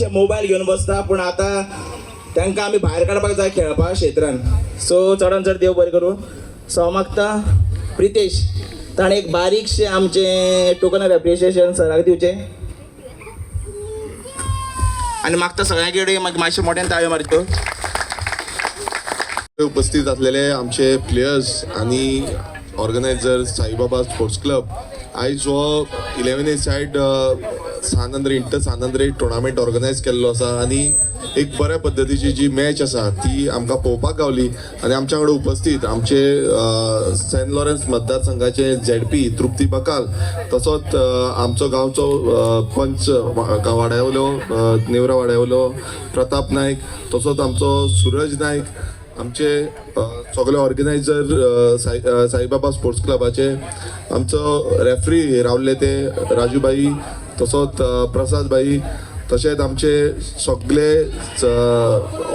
मातशे मोबायल घेवन बसता, पूण आतां तांकां आमी भायर काडपाक जाय खेळपा क्षेत्रान. सो चडान चड देव बरें करूं. सो हांव मागता प्रितेश ताणें एक बारीकशें आमचें टोकन ऑफ एप्रिशिएशन सराक दिवचें. आनी मागता सगळ्यां कडेन मातशें मोठ्यान ताळयो मारच्यो. उपस्थित असलेले आमचे प्लेयर्स आणि ऑर्गनायझर साईबाबा स्पोर्ट्स क्लब आयज हो 11 सायड सानंद्रे इंटर सानंद्रे टुर्नामेंट ऑर्गनायज केल्लो आसा आनी एक बऱ्या पद्दतीची जी मॅच आसा ती आमकां पळोवपाक गावली. आनी आमच्या कडेन उपस्थित आमचे सेंट लॉरेन्स मतदारसंघाचे ZP तृप्ती बकाल, तसोच आमचो गांवचो पंच वाड्यावयलो नेवरा वाड्यावयलो प्रताप नायक, तसोच आमचो सूरज नायक, आमचे सगळे ऑर्गनायझर साईबाबा स्पोर्ट्स क्लबाचे, आमचो रेफ्री रावले ते राजूबाई, तसोच प्रसाद भाई, तशेंच आमचे सगळे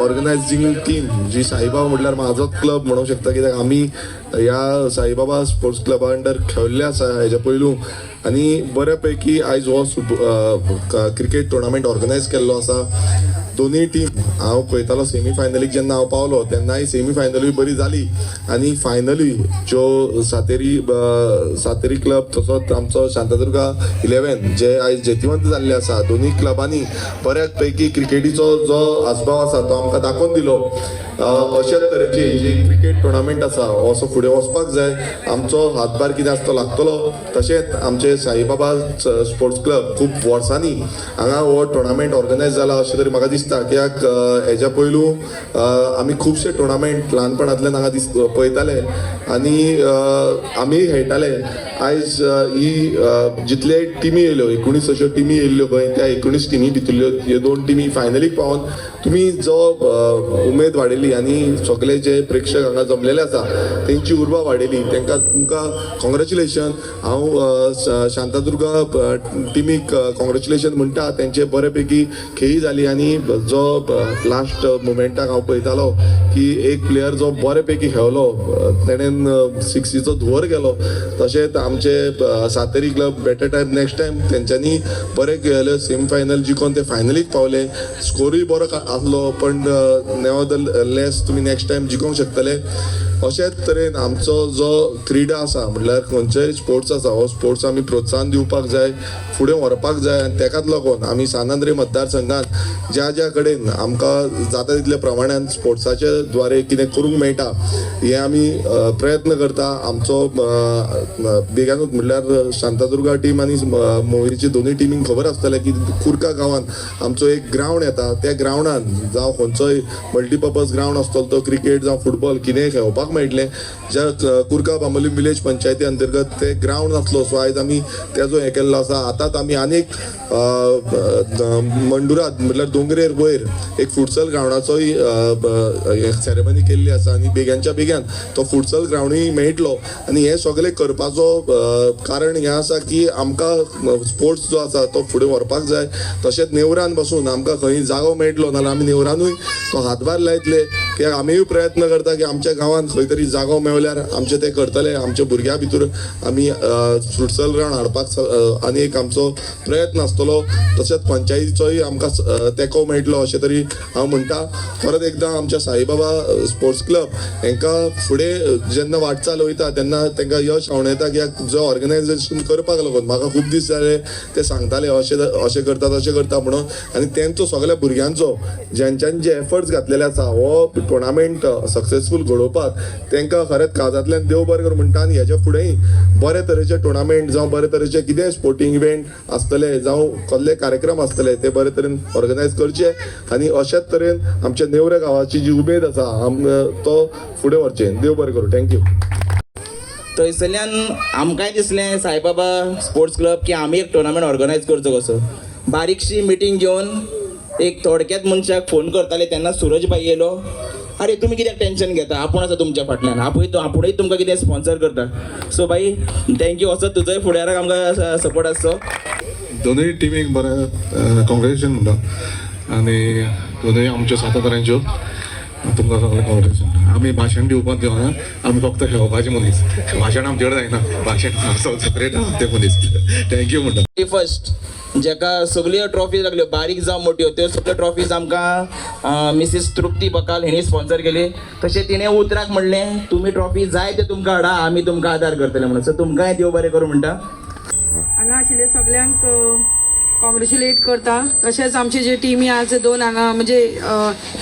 ऑर्गनायझींग टीम जी साईबाबा म्हटल्यार म्हाजो क्लब म्हणूंक शकता, कित्याक आमी ह्या साईबाबा स्पोर्ट्स क्लबा अंडर खेळिल्ले आसा हेच्या पयलू. आनी बऱ्या पैकी आयज हो क्रिकेट टुर्नामेंट ऑर्गनायज केल्लो आसा. दोनूय टीम हांव पळयतालो सेमी फायनलीक जेन्ना हांव पावलो तेन्नाय सेमी फायनलूय बरी जाली आनी फायनली ज्यो सातेरी क्लब तसोच आमचो शांतादुर्गा 11 जे आयज जैतिवंत जाल्ले आसा, दोनूय क्लबांनी बऱ्याच पैकी क्रिकेटीचो जो आस्पाव आसा तो आमकां दाखोवन दिलो. अशेच तरेची जी क्रिकेट टुर्नामेंट आसा हो असो फुडें वचपाक जाय. आमचो हातभार कितें आसा तो लागतलो. तशेंच आमचे साईबाबा स्पोर्ट्स क्लब खूब वर्सांनी हांगा हो टुर्नामेंट ऑर्गनायज जाला अशें तरी म्हाका दिसता, कित्याक हेच्या पयलू आमी खुबशे टुर्नामेंट ल्हानपणांतल्यान हांगा पळयताले आनी आमी खेळटाले. आयज ही जितले टिमी येयल्यो 19 अश्यो टिमी येयल्ल्यो पळय त्या 19 टिमी भितरल्यो ह्यो 2 टिमी फायनलीक पावोन तुमी जो उमेद वाडयली आनी सगळे जे प्रेक्षक हांगा जमलेले आसा तेंची उर्बा वाडयली, तांकां तुमकां कॉंग्रेच्युलेशन. हांव शांतादुर्गा टिमीक कॉंग्रेच्युलेशन म्हणटा. तेंचे बरे पैकी खेळी जाली आनी जो लास्ट मुमेंटाक हांव पळयतालो की एक प्लेयर जो बरे पैकी खेळलो तेणेन सिक्सीचो धुंवर गेलो. तशेंच आमचे Sateri club better time next time तेंच्यांनी बरे खेळले, सेमी फायनल जिखोन ते फायनलीक पावले. स्कोरूय बरो आसलो पण नेवरदलेस तुमी नेक्स्ट टायम जिखोंक शकतले. अशेच तरेन आमचो जो क्रीडा आसा म्हटल्यार खंयचोय स्पोर्ट्स आसा हो स्पोर्ट्स आमी प्रोत्साहन दिवपाक जाय, फुडें व्हरपाक जाय. आनी तेकाच लागून आमी सानंद्रे मतदारसंघात ज्या कडेन आमकां जाता तितल्या प्रमाणान स्पोर्ट्साचे द्वारे कितें करूंक मेळटा हे आमी प्रयत्न करता. आमचो बेगानूच म्हटल्यार शांतादुर्गा टीम आनी मोहिरीची दोनूय टिमींक खबर आसतलें की कुर्का गांवांत आमचो एक ग्रावंड येता. त्या ग्रावंडान जावं खंयचोय मल्टीपर्पज ग्रावंड आसतलो तो क्रिकेट जावं फुटबॉल कितेंय खेळपाक मेळटलें. ज्या कुर्का बांबोली विलेज पंचायती अंतर्गत ते ग्रावंड आसलो. सो आयज आमी तेजो हें केल्लो आसा. आतांच आमी आनीक मंडुरात म्हटल्यार दोंगरेर वयर एक फुटसल ग्रावंडाचोय सेरेमनी केल्ली आसा आनी बेग्यानच्या बेग्यान तो फुटसल ग्रावंडूय मेळटलो. आनी हें सगळें करपाचो कारण हें आसा की आमकां स्पोर्ट्स जो आसा तो फुडें व्हरपाक जाय. तशेंच नेवरान बसून आमकां खंय जागो मेळटलो नाल्यार आमी नेवरानूय तो हातभार लायतले, कित्याक आमीय प्रयत्न करता की आमच्या गांवांत खंय तरी जागो मेळल्यार आमचे ते करतले. आमच्या भुरग्यां भितर आमी फुटसल ग्रावंड हाडपाक आनी एक आमचो प्रयत्न आसतलो. तशेंच पंचायतीचोय आमकां तेंको मेळटलो अशें तरी हांव म्हणटा. परत एकदां आमच्या साईबाबा स्पोर्ट्स क्लब हांकां फुडें जेन्ना वाटचाल वयता तेन्ना तांकां यश हांव येता, कित्याक जो ऑर्गनायझेशन करपाक लागून म्हाका खूब दीस जाले ते सांगताले अशें करता तशें करता म्हणून. आनी तेंचो सगळ्या भुरग्यांचो जेंच्यांनी जे एफर्ट्स घातलेले आसा हो टुर्नामेंट सक्सेसफूल घडोवपाक तांकां खरेंच काळजांतल्यान देव बरें कर म्हणटा. आनी हेच्या फुडेंय बरे तरेचे टुर्नामेंट जावं बरे तरेचे कितेंय स्पोर्टिंग इव्हेंट आसतले जावं कसले कार्यक्रम आसतले ते बरे तरेन ऑर्गनायज करचे आनी अशेच तरेन आमच्या नेवरे गांवाची जी उमेद आसा तो फुडें व्हरचें. देव बरें करूं. थँक्यू. थंयसरल्यान आमकांय दिसलें साईबाबा स्पोर्ट्स क्लब की आमी एक टुर्नामेंट ऑर्गनायज करचो कसो. बारीकशी मिटींग घेवन एक थोडक्यात मनशाक फोन करताले तेन्ना सूरज भाई येयलो. अरे तुम्ही कित्याक टेन्शन घेता, आपूण आसा तुमच्या फाटल्यान, आपुणूय तुमकां कितें स्पॉन्सर करता. सो भाई थँक्यू. असो तुजोय फुडाराक आमकां सपोर्ट आसचो. दोनूय टिमीक बरें कॉंग्रेच्युलेशन म्हणटा आनी दोनूय आमच्यो सातारांच्यो तुमकां सगळें कॉंग्रेच्युलेशन. आमी भाशण दिवपाक देवना, आमी फक्त खेळपाचे मनीस. भाशण आमचे कडेन जायना, भाशण सेपरेट आहा ते मनीस. थँक्यू म्हणटा. फर्स्ट जेका सगल्यो ट्रॉफी लागल्यो बारीक जावं मोठ्यो त्यो सगळ्यो ट्रॉफीज आमकां मिसीस तृप्ती बकाल हेणी स्पॉन्सर केली. तशें तिणें उतराक म्हणलें तुमी ट्रॉफी जाय ते तुमकां हाडा, आमी तुमकां आदार करतले म्हणून. सो तुमकांय देव बरें करूं म्हणटा. हांगा आशिल्ले सगळ्यांक कॉंग्रेच्युलेट करता. तशेंच आमची जी टिमी आज 2 हांगा म्हणजे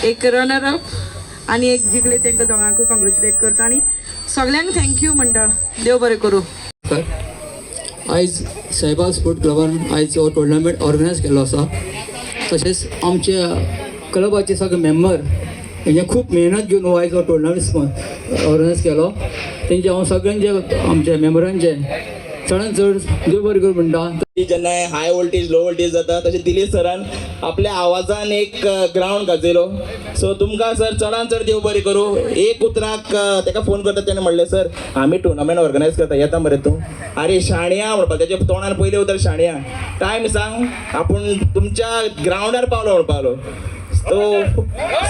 एक रनर अप आनी एक जिखले तांकां दोगांकूय कॉंग्रेच्युलेट करता आनी सगळ्यांक थँक्यू म्हणटा. देव बरें करूं. आयज सायबा स्पोर्ट क्लबान आयज हो टुर्नामेंट ऑर्गनायज केल्लो आसा. तशेंच आमच्या क्लबाचे सगळे मेंबर हेजे खूब मेहनत घेवन हो आयज हो टुर्नामेंट ऑर्गनायज केलो. तेंचे हांव सगळ्यांचे आमच्या मेंबरांचे चडांत चड देव बरें करूं म्हणटा. जेन्ना हाय वोल्टेज लो वोल्टेज जाता तशें दिलीप सरान आपल्या आवाजान एक ग्रावंड गाजयलो. सो तुमकां सर चडांत चड देव बरें करूं. एक उतराक ताका फोन करता तेणें म्हणलें सर आमी टुर्नामेंट ऑर्गनायज करता येता मरे तूं. अरे शाणया म्हणपा तेच्या तोंडार पयलें उतर शाणया. टायम सांग आपूण तुमच्या ग्रावंडार पावलो म्हणपालो.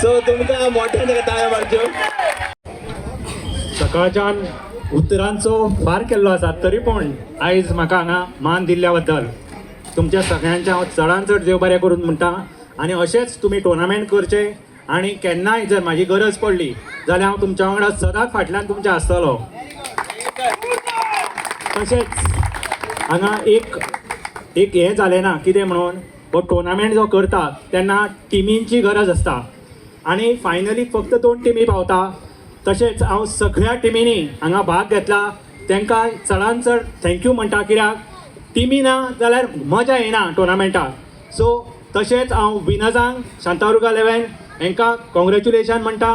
सो तुमकां मोठ्यान ताका ताळयो मारच्यो. सकाळच्यान उतरांचो भार केल्लो आसा तरी पूण आयज म्हाका हांगा मान दिल्ल्या बद्दल तुमच्या सगळ्यांचे हांव चडांत चड देव बरें करून म्हणटा. आनी अशेंच तुमी टुर्नामेंट करचे आनी केन्नाय जर म्हाजी गरज पडली जाल्यार हांव तुमच्या वांगडा सदांच फाटल्यान तुमच्या आसतलो. तशेंच हांगा एक हें जालें ना कितें म्हणून हो टुर्नामेंट जो करता तेन्ना टिमींची गरज आसता आनी फायनली फक्त 2 टिमी पावता. तशेंच हांव सगळ्या टिमींनी हांगा भाग घेतला तांकां चडांत चड थँक्यू म्हणटा. कित्याक टिमी ना जाल्यार मजा येना टुर्नामेंटाक. सो तशेंच हांव विनर्सांक शांतादुर्गा 11 हांकां कॉंग्रेच्युलेशन म्हणटा.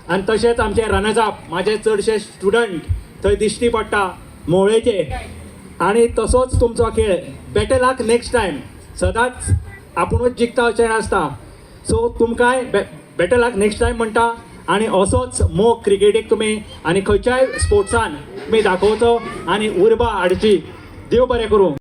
आनी तशेंच आमचे रनर्स अप म्हाजे चडशे स्टुडंट थंय दिश्टी पडटा मोळेचे. आनी तसोच तुमचो खेळ बेटर लक नेक्स्ट टायम. सदांच आपुणूच जिखता अशें नासता. सो तुमकांय बेटर लक नेक्स्ट टायम म्हणटा. आनी असोच मोग क्रिकेटीक तुमी आनी खंयच्याय स्पोर्ट्सान तुमी दाखोवचो आनी उर्बा हाडची. देव बरें करूं.